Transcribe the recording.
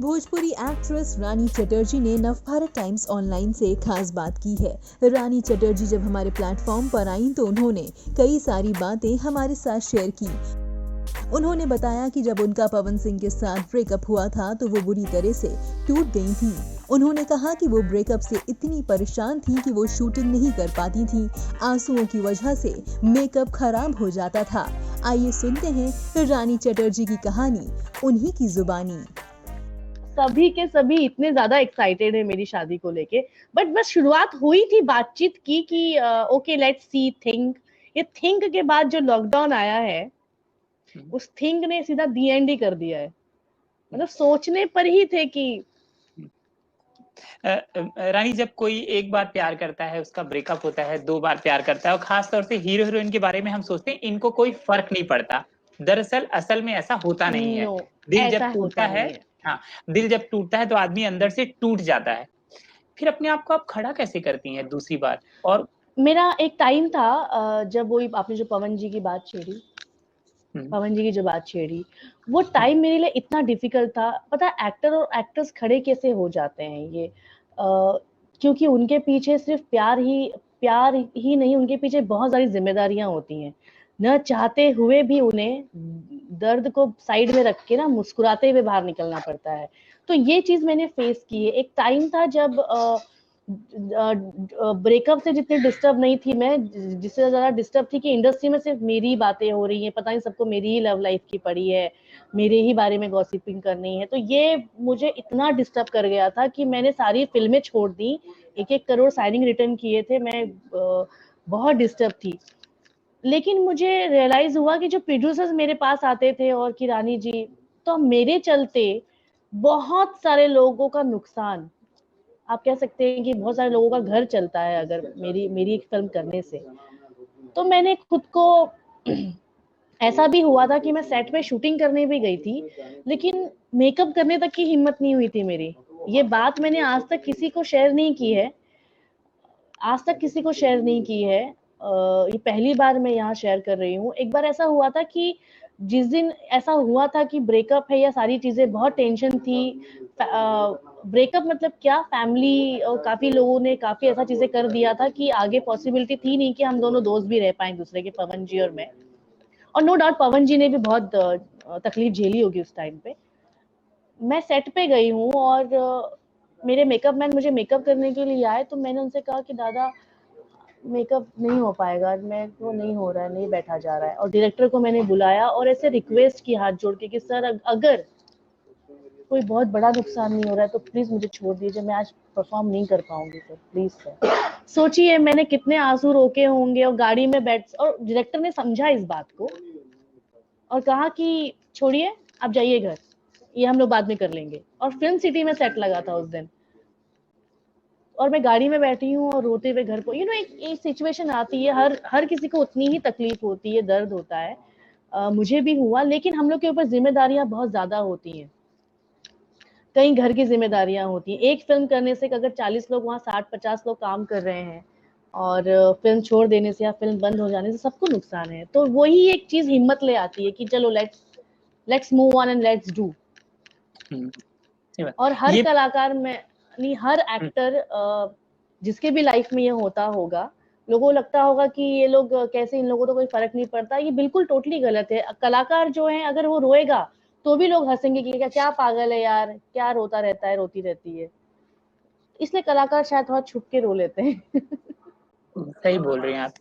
Bhojpuri actress रानी चटर्जी ने Navbharat times online से खास बात की है। रानी चटर्जी जब हमारे प्लेटफॉर्म पर आईं तो उन्होंने कई सारी बातें हमारे साथ शेयर की। उन्होंने बताया कि जब उनका पवन सिंह के साथ ब्रेकअप हुआ था तो वो बुरी तरह से टूट गई थी। उन्होंने कहा कि वो ब्रेकअप से इतनी परेशान थी कि वो शूटिंग नहीं कर पाती थी। आंसुओं की वजह से मेकअप खराब हो जाता था। आइए सुनते हैं रानी चटर्जी की कहानी उन्हीं की जुबानी। सभी के सभी इतने ज्यादा एक्साइटेड है मेरी शादी को लेके, बट बस शुरुआत हुई थी बातचीत की कि ओके लेट्स सी थिंक। ये थिंक के बाद जो लॉकडाउन आया है उस थिंक ने सीधा दी एंड ही कर दिया है। मतलब सोचने पर ही थे कि रानी, जब कोई एक बार प्यार करता है उसका ब्रेकअप होता है, 2 बार प्यार करता है और खास तौर से हीरो हीरोइन के बारे में हम सोचते हैं इनको कोई फर्क नहीं पड़ता। दरअसल असल में ऐसा होता नहीं है। दिल जब टूटता है, हाँ, दिल जब टूटता है तो आदमी अंदर से टूट जाता है। फिर अपने आप को आप खड़ा कैसे करती हैं दूसरी बार? और मेरा एक टाइम था जब वही आपने जो पवन जी की बात छेड़ी, पवन जी की जो बात छेड़ी, वो टाइम मेरे लिए इतना डिफिकल्ट था। पता है एक्टर और एक्ट्रेस खड़े कैसे हो जाते हैं ये, क्योंकि उनके पीछे सिर्फ प्यार ही नहीं, उनके पीछे बहुत सारी जिम्मेदारियां होती हैं। न चाहते हुए भी उन्हें दर्द को साइड में रख के ना मुस्कुराते हुए बाहर निकलना पड़ता है। तो ये चीज मैंने फेस की है। एक टाइम था जब ब्रेकअप से जितनी डिस्टर्ब नहीं थी मैं, जिससे ज्यादा डिस्टर्ब थी कि इंडस्ट्री में सिर्फ मेरी ही बातें हो रही हैं, पता नहीं सबको मेरी ही लव लाइफ की पड़ी है, मेरे ही बारे में गॉसिपिंग करनी है। तो ये मुझे इतना डिस्टर्ब कर गया था कि मैंने सारी फिल्में छोड़ दी। 1-1 करोड़ साइनिंग रिटर्न किए थे। मैं बहुत डिस्टर्ब थी। लेकिन मुझे रियलाइज हुआ कि जो प्रोड्यूसर्स मेरे पास आते थे और कि रानी जी, तो मेरे चलते बहुत सारे लोगों का नुकसान, आप कह सकते हैं कि बहुत सारे लोगों का घर चलता है अगर मेरी एक फिल्म करने से। तो मैंने खुद को ऐसा भी हुआ था कि मैं सेट पे शूटिंग करने भी गई थी, लेकिन मेकअप करने तक की हिम्मत नहीं हुई थी मेरी। ये बात मैंने आज तक किसी को शेयर नहीं की है, ये पहली बार मैं यहाँ शेयर कर रही हूँ। एक बार ऐसा हुआ था कि जिस दिन ऐसा हुआ था कि ब्रेकअप है या सारी चीजें, बहुत टेंशन थी। ब्रेकअप मतलब क्या, फैमिली और काफी लोगों ने काफी ऐसा चीजें कर दिया था कि आगे पॉसिबिलिटी थी नहीं कि हम दोनों दोस्त भी रह पाए दूसरे के, पवन जी और मैं। और नो डाउट पवन जी ने भी बहुत तकलीफ झेली होगी उस टाइम पे। मैं सेट पे गई हूँ और मेरे मेकअप मैन मुझे मेकअप करने के लिए आए, तो मैंने उनसे कहा कि दादा मेकअप नहीं हो पाएगा, मैं वो नहीं हो रहा है, नहीं बैठा जा रहा है। और डायरेक्टर को मैंने बुलाया और ऐसे रिक्वेस्ट की हाथ जोड़ के कि सर अगर कोई बहुत बड़ा नुकसान नहीं हो रहा है तो प्लीज मुझे छोड़ दीजिए, मैं आज परफॉर्म नहीं कर पाऊंगी सर, प्लीज सर। सोचिए मैंने कितने आंसू रोके होंगे। और गाड़ी में बैठ, और डायरेक्टर ने समझा इस बात को और कहा कि छोड़िए आप जाइए घर, ये हम लोग बाद में कर लेंगे। और फिल्म सिटी में सेट लगा था उस दिन, और मैं गाड़ी में बैठी हूँ और रोते हुए घर को, एक सिचुएशन आती है, हर किसी को उतनी ही तकलीफ होती है, दर्द होता है। मुझे भी हुआ, लेकिन हम लोग के ऊपर जिम्मेदारियां बहुत ज्यादा होती हैं। कई घर की जिम्मेदारियां होती हैं। एक फिल्म करने से अगर 40 लोग वहाँ 60-50 लोग काम कर रहे हैं, और फिल्म छोड़ देने से या फिल्म बंद हो जाने से सबको नुकसान है। तो वही एक चीज हिम्मत ले आती है कि चलो let's move on and let's do. और हर कलाकार में नहीं, हर एक्टर जिसके भी लाइफ में ये होता होगा, लोगों को लगता होगा कि ये लोग कैसे, इन लोगों को कोई फर्क नहीं पड़ता। ये बिल्कुल टोटली गलत है। कलाकार जो है अगर वो रोएगा तो भी लोग हंसेंगे कि क्या पागल है यार, क्या रोता रहता है, रोती रहती है। इसलिए कलाकार शायद थोड़ा छुप के रो लेते हैं। सही बोल रही हैं आप।